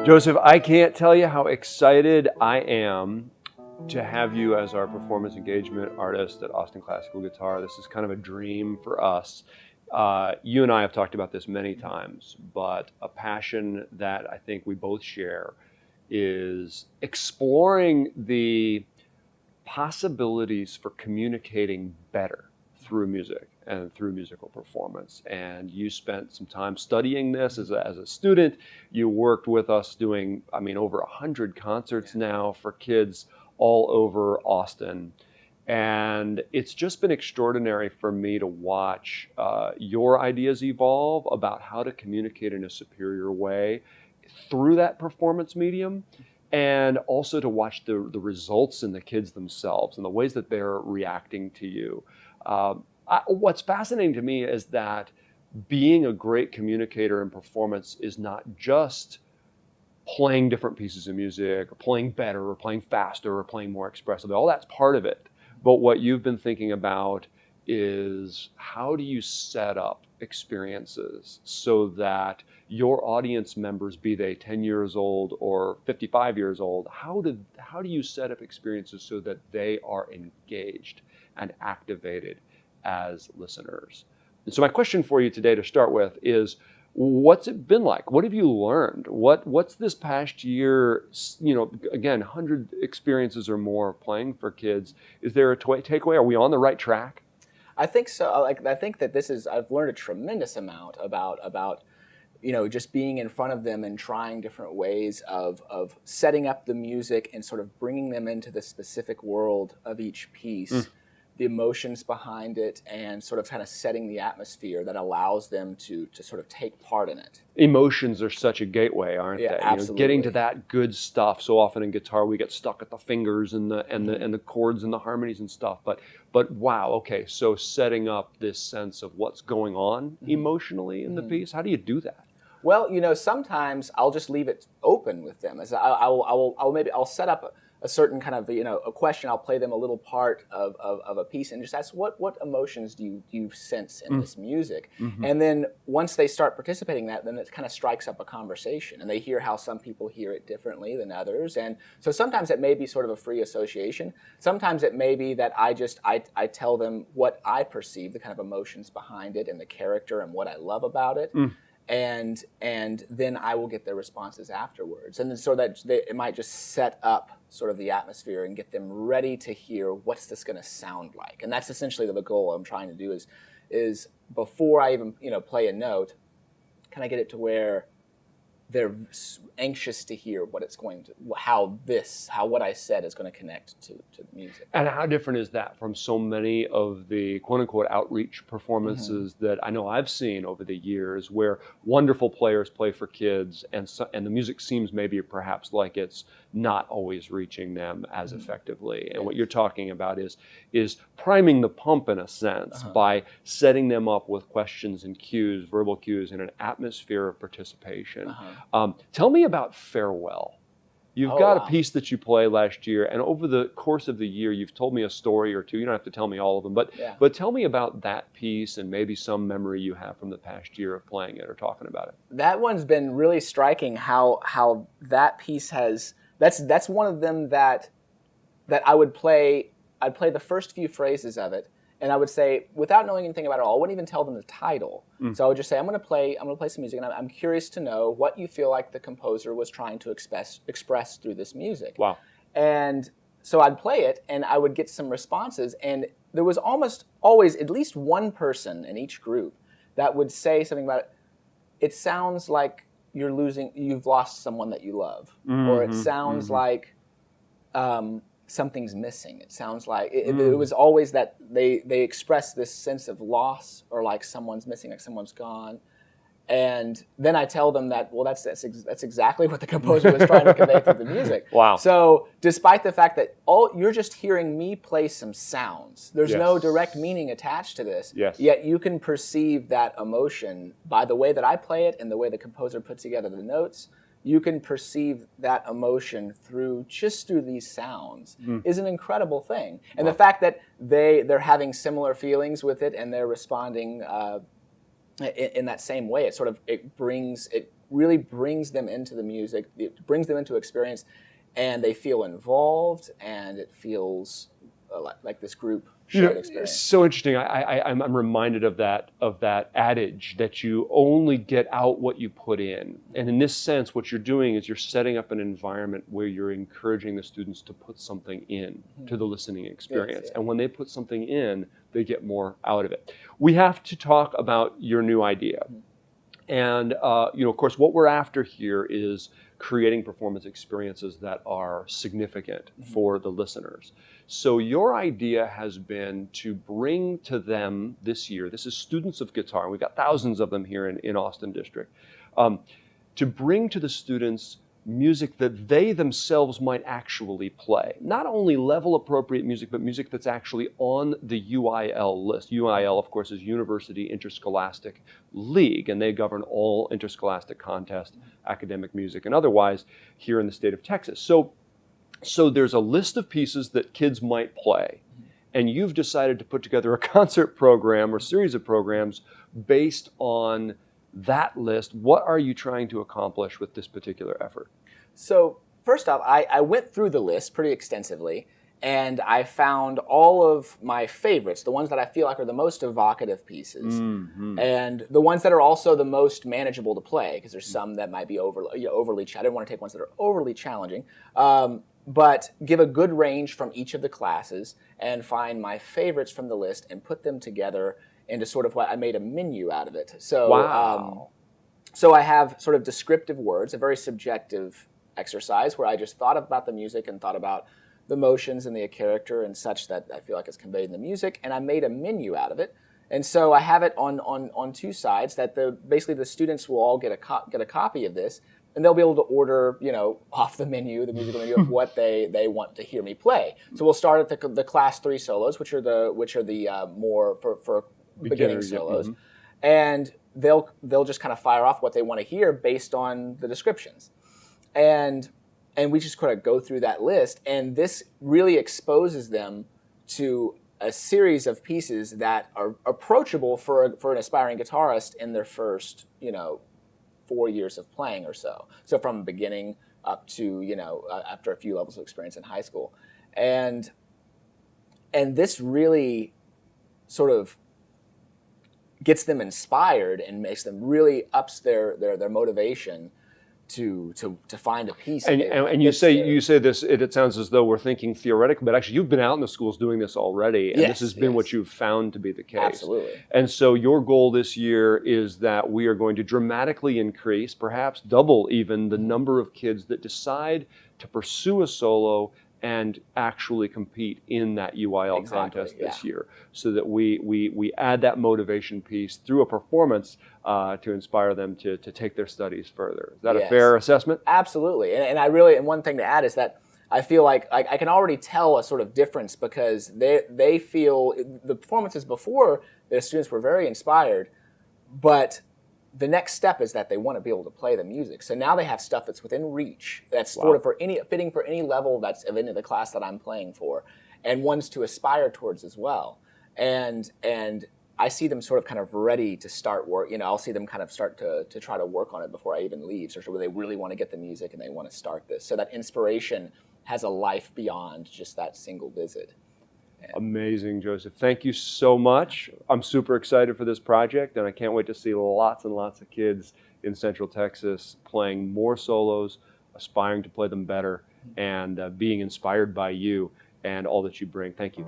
Joseph, I can't tell you how excited I am to have you as our performance engagement artist at Austin Classical Guitar. This is kind of a dream for us. You and I have talked about this many times, but a passion that I think we both share is exploring the possibilities for communicating better through music and through musical performance. And you spent some time studying this as a student. You worked with us doing, over 100 concerts now for kids all over Austin. And it's just been extraordinary for me to watch your ideas evolve about how to communicate in a superior way through that performance medium, and also to watch the results in the kids themselves and the ways that they're reacting to you. What's fascinating to me is that being a great communicator in performance is not just playing different pieces of music, or playing better, or playing faster, or playing more expressively. All that's part of it. But what you've been thinking about is how do you set up experiences so that your audience members, be they 10 years old or 55 years old, how do you set up experiences so that they are engaged and activated as listeners? And so my question for you today to start with is, what's it been like? What have you learned? What's this past year, again, 100 experiences or more playing for kids. Is there a takeaway? Are we on the right track? I think so. I think that I've learned a tremendous amount about just being in front of them and trying different ways of setting up the music and sort of bringing them into the specific world of each piece, the emotions behind it, and sort of kind of setting the atmosphere that allows them to sort of take part in it. Emotions are such a gateway, aren't they? Absolutely. Getting to that good stuff. So often in guitar we get stuck at the fingers and the chords and the harmonies and stuff. But wow, okay, so setting up this sense of what's going on emotionally in the piece. How do you do that? Well, sometimes I'll just leave it open with them. As I'll set up a certain kind of a question. I'll play them a little part of a piece and just ask what emotions do you sense in this music, and then once they start participating in that, then it kind of strikes up a conversation, and they hear how some people hear it differently than others. And so sometimes it may be sort of a free association. Sometimes it may be that I tell them what I perceive, the kind of emotions behind it and the character and what I love about it. And then I will get their responses afterwards, and then so that it might just set up sort of the atmosphere and get them ready to hear what's this going to sound like. And that's essentially the goal I'm trying to do is before I even play a note, can I get it to where they're anxious to hear what it's going to, how what I said is going to connect to the music. And how different is that from so many of the quote unquote outreach performances that I know I've seen over the years, where wonderful players play for kids and the music seems maybe perhaps like it's not always reaching them as effectively. And what you're talking about is priming the pump in a sense by setting them up with questions and cues, verbal cues, in an atmosphere of participation. Tell me about Farewell. You've got a piece that you played last year, and over the course of the year, you've told me a story or two. You don't have to tell me all of them, but tell me about that piece and maybe some memory you have from the past year of playing it or talking about it. That one's been really striking. How that piece has. That's one of them that I would play. I'd play the first few phrases of it, and I would say, without knowing anything about it all, I wouldn't even tell them the title. So I would just say, I'm going to play some music, and I'm curious to know what you feel like the composer was trying to express through this music. Wow. And so I'd play it, and I would get some responses, and there was almost always at least one person in each group that would say something about it. It sounds like you've lost someone that you love, or it sounds like something's missing. It sounds like it was always that they express this sense of loss, or like someone's missing, like someone's gone. And then I tell them that, well, that's exactly what the composer was trying to convey through the music. Wow. So despite the fact that you're just hearing me play some sounds, there's no direct meaning attached to this, yet you can perceive that emotion by the way that I play it and the way the composer puts together the notes. You can perceive that emotion through these sounds is an incredible thing. And the fact that they're having similar feelings with it and they're responding in that same way, it really brings them into the music, it brings them into experience, and they feel involved, and it feels like this group shared experience. It's so interesting. I'm reminded of that adage that you only get out what you put in. And in this sense, what you're doing is you're setting up an environment where you're encouraging the students to put something in to the listening experience. Yes, yeah. And when they put something in, they get more out of it. We have to talk about your new idea. And of course, what we're after here is creating performance experiences that are significant for the listeners. So your idea has been to bring to them this year, this is students of guitar, and we've got thousands of them here in Austin District, to bring to the students music that they themselves might actually play. Not only level appropriate music, but music that's actually on the UIL list. UIL, of course, is University Interscholastic League, and they govern all interscholastic contest, academic music, and otherwise here in the state of Texas. So there's a list of pieces that kids might play, and you've decided to put together a concert program or series of programs based on that list. What are you trying to accomplish with this particular effort? So first off, I went through the list pretty extensively, and I found all of my favorites, the ones that I feel like are the most evocative pieces, and the ones that are also the most manageable to play, because there's some that might be overly challenging. I didn't want to take ones that are overly challenging, but give a good range from each of the classes and find my favorites from the list and put them together into sort of what I made a menu out of it. So, wow. So I have sort of descriptive words, a very subjective exercise where I just thought about the music and thought about the motions and the character and such that I feel like is conveyed in the music, and I made a menu out of it. And so I have it on two sides that basically the students will all get a copy of this, and they'll be able to order, off the menu, the musical menu of what they want to hear me play. So we'll start at the class 3 solos, which are the more for beginning solos, and they'll just kind of fire off what they want to hear based on the descriptions, and we just kind of go through that list, and this really exposes them to a series of pieces that are approachable for an aspiring guitarist in their first 4 years of playing or so. So from beginning up to after a few levels of experience in high school, and this really sort of gets them inspired and makes them really ups their motivation to find a piece. And you say this, it sounds as though we're thinking theoretically, but actually you've been out in the schools doing this already, and this has been what you've found to be the case. Absolutely. And so your goal this year is that we are going to dramatically increase, perhaps double even, the number of kids that decide to pursue a solo and actually compete in that UIL contest this year, so that we add that motivation piece through a performance to inspire them to take their studies further. Is that a fair assessment? Absolutely. And one thing to add is that I feel like I can already tell a sort of difference, because they feel the performances before, the students were very inspired, but the next step is that they want to be able to play the music. So now they have stuff that's within reach, that's sort of fitting for any level that's of any of the class that I'm playing for, and ones to aspire towards as well. And I see them sort of kind of ready to start work. I'll see them kind of start to try to work on it before I even leave, so where they really want to get the music and they want to start this. So that inspiration has a life beyond just that single visit. Amazing, Joseph. Thank you so much. I'm super excited for this project, and I can't wait to see lots and lots of kids in Central Texas playing more solos, aspiring to play them better, and being inspired by you and all that you bring. Thank you.